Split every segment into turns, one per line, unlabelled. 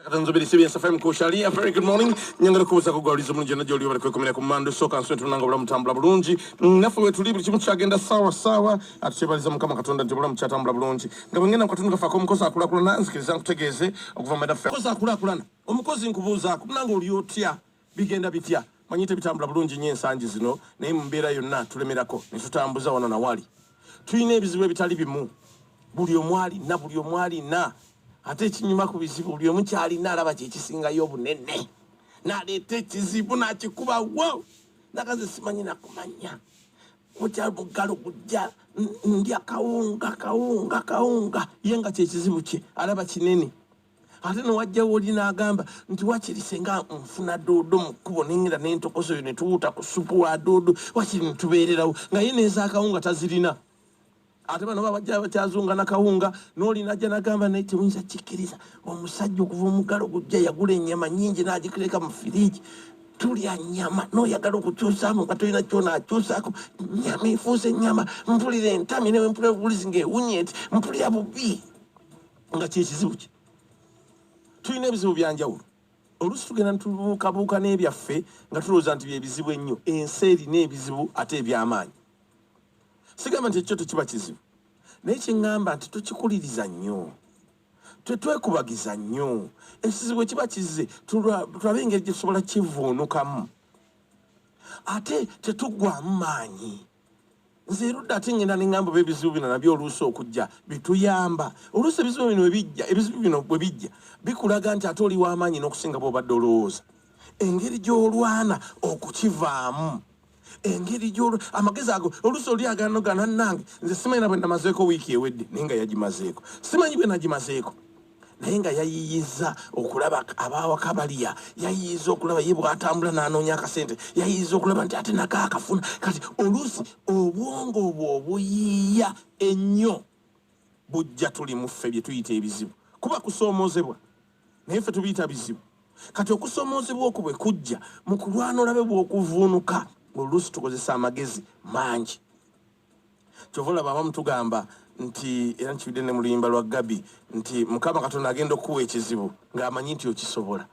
Katanzobiri CBS FM Kushali, a very good morning. Nyangala kuza kugaliza munje na joli bariko kumenya kumando soka nswetu nanga bula mutambula bulungi. Nafu wetu libiri chimu chagenda sawa atubaliza mukama katonda ntibula mchatambula bulungi. Ngabengena mkatunga fa komukosa akula nanzikiriza nkutegeze okuva madafa. Kosa akula omukozi nkubuza kumunanga oliotya bigenda bitya. Manyite bitambula bulungi nyensanji zino naye mbeera yonna tulemerako netutambuza wano na wali. Tuyina ebizibu ebitali bimu. Buli omwali na ate kinyuma ku bizibu buli omu kyalina alaba kyekisingayo obunene n'aleeta ekizibu n'akikuba wo nakaze simanyi nakumanya mukyalo bugalo gujja ndya kawunga ye nga kyekizibu kye alaba kinene ate newajjawo oli n'agamba nti wakirise nga nfuna doodo mu kkubo nengenda n'entokozo yo ne tuwuta ku supu wa doodo wakiri ne tubeererawo nga ye n'ez'akawunga tazirina. Ate bano babajja bakyazunga na kawunga n'oli najja nagamba naye temuyinza kikkiriza omusajja okuva omugalo gujja yagula ennyama nnyingi n'agikireka mu firiji tulya nnyama n'oyagala okukyusaamu nga tolina kyona akyusaako nnyama efuuse ennyama mpulira entami newe mpulira obulizi ng'ewunye eti mpulira bubi nga kyekizibu kye. Tulina ebizibu byanjawulo oluusi tugenda ntubuukabuuka n'ebyaffe nga tulowooza nti byebizibu ennyo. Ensi erina ebizibu ate eby'amaanyi. Sigamba nti ekyo tekiba kizibu naye kiŋŋamba nti tukikuliriza nnyo twekubagiza nnyo. Ekizibu ekiba kize tulabe engeri gye tusobola kivuunukamu ate tetugwamu maanyi. Nze erudda ate ngenda neŋŋamba oba ebizibu bino nabyo oluusi okujja bituyamba. Oluusi ebizibu bino bwe bijja bikulaga nti ate oli w'amaanyi n'okusinga bw'obadde olowooza. Engeri gy'olwana okukivaamu engeri gy'olwo amagezi ago oluusi oli aganogana nange nze simanyi na bwe namazeeko wiiki ewedde naye nga yagimazeeko simanyi bwe nagimazeeko naye nga yayiyiza okulaba abawaka baliya yayiyiza okulaba ye bw'atambula n'anoonya akasente yayiyiza okulaba nti ate nako akafuna. Kati oluusi obwongo obwo obuyiiya ennyo bujja tuli mu ffe bye tuyita ebizibu kuba kusoomoozebwa naye ffe tubiyita bizibu. Kati okusoomoozebwa okwo bwe kujja mu kulwana olabe bw'okuvuunuka oluusi tukozesa amagezi mangi. Kyova olaba abamu tugamba nti era nkibidde ne mu luyimba lwa Gabi nti Mukama Katonda agenda okuwa ekizibu ng'amanyi nti okisobola,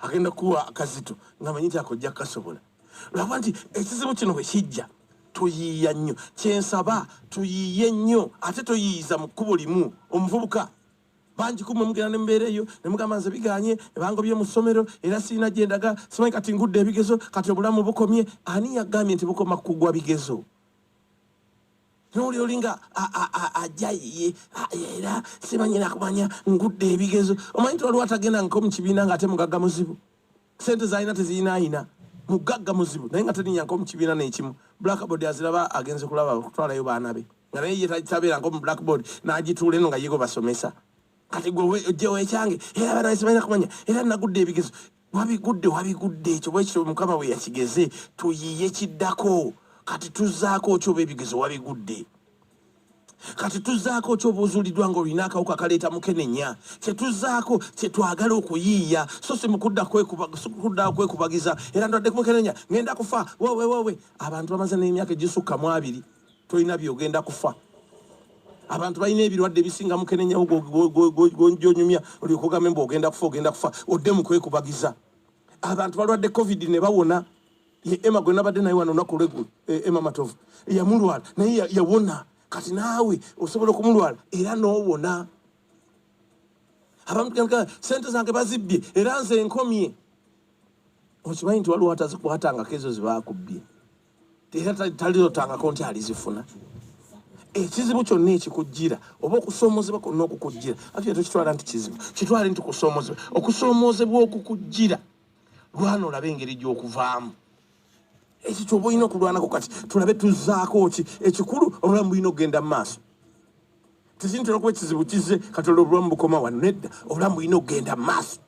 agenda kuwa akazito ng'amanyi nti akojja kukasobola. Lwaba nti ekizibu kino bwe kijja tuyiiya nnyo. Kyensaba tuyiiye nnyo ate toyiiyiza mu kkubo limu. Omuvubuka bangi kumwe mugenda ne mbeera eyo ne mugamba nze biganye ebangobye mu ssomero era sirina gye ndaga simanyi kati ngudde ebigezo kati obulamu bukomye. Ani yagambye nti bukoma kugwa bigezo? N'oli olinga ajja ye era simanyi nakumanya ngudde ebigezo. Omanyi nti waliwo atagenda nko mu kibiina ng'ate mugagga muzibu, sente zalina tezirinaayina mugagga muzibu naye nga terinnya nko mu kibiina n'ekimu. Blackboard aziraba agenze kulaba kutwalayo baana be nga naye ye tabeera nko mu blackboard n'agituula eno nga yego basomesa. Kati gwe ojjewo ekyange era abaana simanyi nakumanya era nagudde ebigezo. Wabigudde ekyo bwe kityo Mukama bwe yakigeze tuyiiye kiddako. Kati tuzzaako kyoba ebigezo wabigudde. Kati tuzzaako kyoba ozuuliddwa ng'olina akawuka kaleeta mukenenya. Kyetuzzaako kyetwagala okuyiiya so si mukudda kwekubagiza era ndwadde kumukenenya ngenda kufa wowe. Abantu bamaze n'emyaka egisukka mu 2 tolina byogenda kufa. Abantu balina ebirwadde ebisinga mukenenyawo gyonyumya olyoka ogambe mbu ogenda kufa odde mu kwekubagiza. Abantu balwadde covid ne bawona. Ye Emma gwe nabadde naye wano olunaku lw'eggulu Emma Matovu yamulwala naye yawona. Kati naawe osobola okumulwala era n'owona. Abantu sente zange bazibbye era nze nkomye. Okimanyi nti waliwo atazikwatangako ezo zibakubbye era talizotangako nti alizifuna. Ekizibu kyonna ekikujjira oba okusoomoozebwa kwonna okukujjira ate tokitwala nti kizibu kitwale nti kusoomoozebwa. Okusoomoozebwa okukujjira lwana olabe engeri gy'okuvaamu. Ekyo ky'oba olina okulwanako. Kati tulabe tuzzaako ki ekikulu obulamu bulina okugenda mu maaso. Tekintera okuba ekizibu kize kati obulamu bukoma wano nedda obulamu bulina okugenda mu maaso.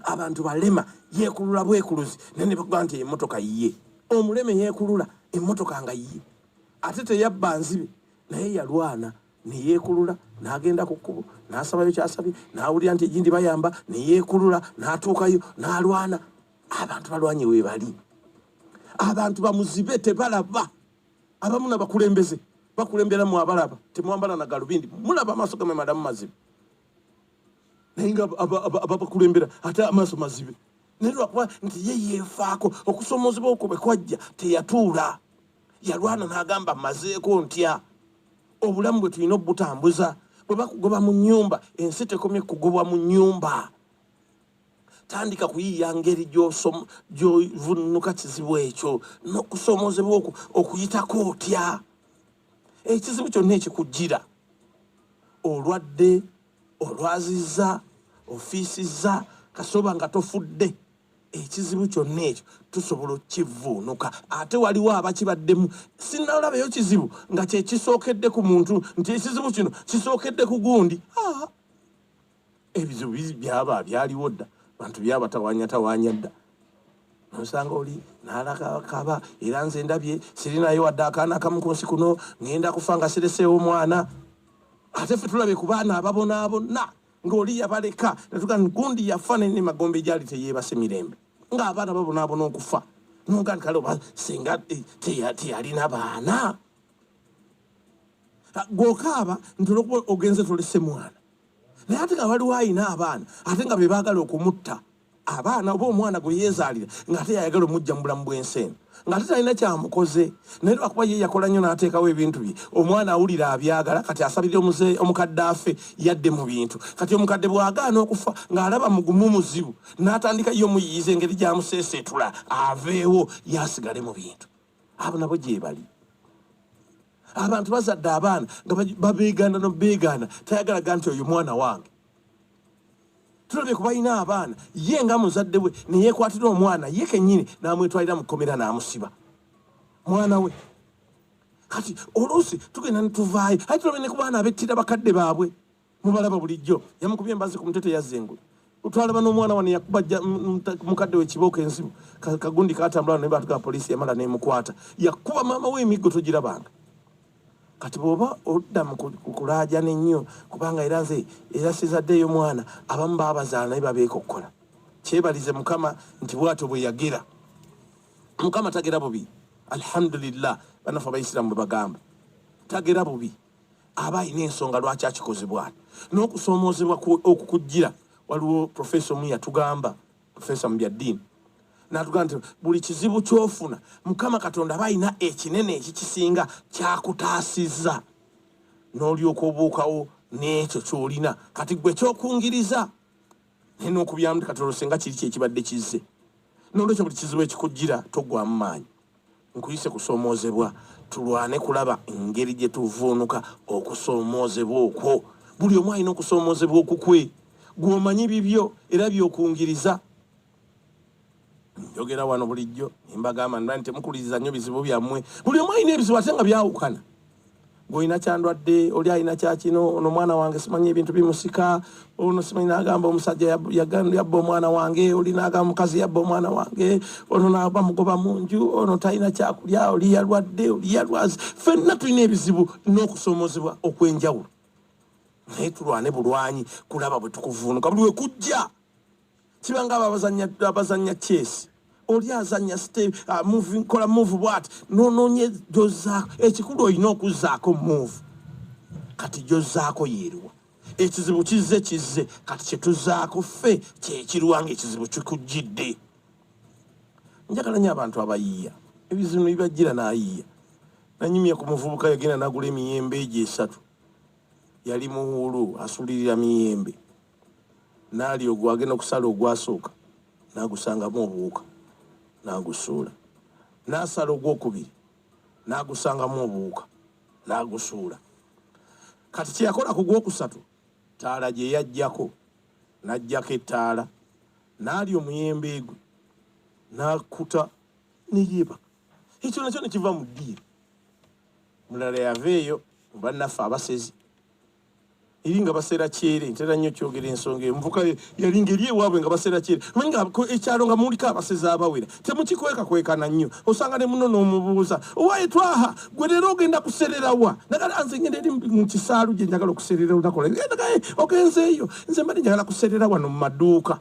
Abantu balema yeekulula bwekuluzi naye ne bakugamba nti emmotoka yiye. Omuleme yeekulula emmotoka nga yiye ate teyabba nzibe naye yalwana ne yeekulula n'agenda ku kkubo n'asabayo kyasabye n'awulira nti egindi bayamba ne yeekulula n'atuukayo n'alwana. Abantu balwanye we bali. Abantu bamuzibe tebalaba. Abamu n'abakulembeze bakulembera mu abalaba temwambala na galubindi mulaba amaaso gamwe madamu mazibu. naye nga abakulembera ate amaaso mazibe naye lwakuba nti ye yeefaako okusoomozebwa okwo bwe kwajja teyatuula yalwana n'agamba mazeeko ntya obulamu bwe tulina obutambuza bwe bakugoba mu nnyumba ensi tekomye kugobwa mu nnyumba tandika kuyiya ngeri gy'ovunnuka kizibu ekyo n'okusoomozebwa okwo okuyitako otya ekizibu kyonna ekikujjira olwadde olwazizza ofiisizza kasoba nga tofudde ekizibu kyonna ekyo tusobola okkivuunuka ate waliwo abakibaddemu sinnalabayo kizibu nga kyekisookedde ku muntu nti ekizibu kino kisookedde ku gundi ebizibu byaliwo dda bantu byabatawanyatawanya dda nosanga oli nalakaba era nze ndabye sirinayo wadde akaana akamu ku nsi kuno ngenda kufa nga sireseewo omwana ate ffe tulabye ku baana ababonaabona ng'oli yabaleka natuga gundi yafa ne magombe gyali teyeebase mirembe ng'abaana babonaabona okufa nonga kale oba singa teyalina baana gw'okaaba nti olwokuba ogenze tolese mwana naye ate nga waliwo ayina abaana ate nga be baagala okumutta abaana oba omwana gwe yeezaalira ng'ate yayagala omujja mu bulamu bw'ensi ng'ate talina kyamukoze naye lwakuba ye yakola nnyo n'ateekawo ebintu bye omwana awulira abyagala kati asabire omukadde afe yadde mu bintu kati omukadde bw'agaana okufa ng'alaba mugumu muzibu n'atandika ye omuyiyiza engeri gy'amuseeseetula aveewo yasigale mu bintu abo nabo gye bali abantu bazadde abaana nga babeegaana nobeegaana tayagalaga nti oyo mwana wange tulabye kubalina abaana ye nga muzadde we neyeekwatira omwana ye kennyini n'amwetwalira mu kkomera n'amusiba mwana we kati oluusi tugenda netuvaayo ate tulabye ne ku baana abettira bakadde baabwe mubalaba bulijjo yamukubye embazi ku mutete yazzengula otwalaba n'omwana wane yakuba mukadde we kibooko ensibu kagundi katambula naye baatuga poliisi yamala nemukwata yakuba maama we emiggo togirabanga kati bw'oba odda mu kulaajana ennyo kubanga era nze era sizaddeeyo mwana abamu baabazaala naye babeekokkola kyebalize mukama nti bwatyo bwe yagera mukama tagera bubi alhamdulillah banafe abaisiraamu bwe bagamba tagera bubi aba ayina ensonga lwaki akikoze bwati n'okusoomoozebwa okukujjira waliwo profesa omu yatugamba profesa mu byaddiini n'atugamba nti buli kizibu ky'ofuna mukama katonda aba ayina ekinene ekikisinga kyakutaasizza n'olyoka obuukawo n'ekyo ky'olina kati gwe kyokungiriza naye n'okubyamu nti katonda singa kiri kyekibadde kizze n'olwekyo buli kizibu ekikujjira toggwamu maanyi nkuyise kusoomoozebwa tulwane kulaba engeri gye tuvuunuka okusoomoozebwa okwo buli omu alina okusoomoozebwa okukwe gw'omanyi bibyo era byokungiriza njogera wano bulijjo nimbagamba nti temukuliriza nnyo bizibu byammwe buli omu alina ebizibu ate nga byawukana ng'olina kyandwadde oli alina kyakino ono omwana wange simanyi ebintu bimusika ono simanyi n'agamba omusajja yabba omwana wange oli n'agamba mukazi yabba omwana wange ono bamugoba mu nju ono talina kyakulya oli yalwadde oli yalwazi ffenna tulina ebizibu n'okusoomoozebwa okw'enjawulo naye tulwane bulwanyi kulaba bwe tukuvuunuka buli we kujja kibanga abazannya chess oli azannya kola move bwati nonoonye jozaako ekikulu olina okuzzaako move kati jozaako yeeruwa ekizibu kizze kati kyetuzaako ffe kyekiruwa ng'ekizibu kikujjidde njagala nnyo abantu abayiiya ebizibu bibajjira n'ayiiya nanyumya ku muvubuka yagenda n'agula emiyembe egyo 3 yali muwulu asulirira miyembe naali ogwo agenda okusala ogwasooka n'agusangamu obuwuka n'agusuula n'asala ogwokubiri n'agusangamu obuwuka n'agusuula kati kyeyakola ku gwokusatu taala gye yajjako n'ajjako ettaala n'ali omuyembe gwe n'akuta neyeebaka ekyo nakyo ne kiva mu ddiiro mulala yaveeyo mu bannaffe abasezi eri nga baseera kyere ntera nnyo kyogera ensonga emuvuka yali ngeri ewaabwe nga baseera kyere manyi nga ekyalo nga muliko abasezi abawera temukikwekakwekana nnyo osanga ne muno n'omubuuza owaaye twaha gwe leero ogenda kusererawa nagala nze ngenda eri mu kisaalu gye njagala okuserera olunaku olwo ogenzeeyo nze mbadde njagala kuserera wano mu maduuka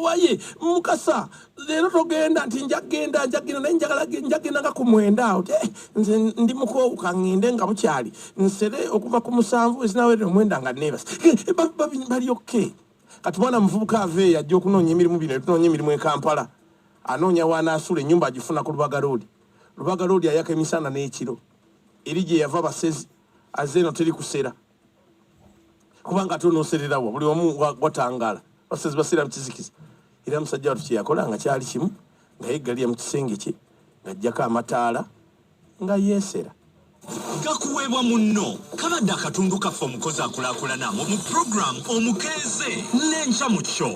waye mukasa leero togenda nti njagenda naye njagenda nga ku 9 awo nze ndi mukoowuka ngende nga bukyali nsere okuva ku 7 ezinawerera 9 nga neebase bali okke kati mwana muvubuka aveeyo ajja okunoonya emirimu bino tunoonya emirimu e Kampala anoonya wanaasula ennyumba agifuna ku Lubaga Road ayaka emisana n'ekiro eri gye yava basezi azze eno teri kusera kubanga tonoosererawa buli omu watangaala basezi basera mu kizikiza era musajja watu kye yakola nga kyali kimu nga yeggalira mu kisenge kye ng'ajjako amataala nga yeesera
gakuweebwa munno kabadde akatundu kaffe omukozi akulaakulana mu program omukeeze n'enkya mu kyo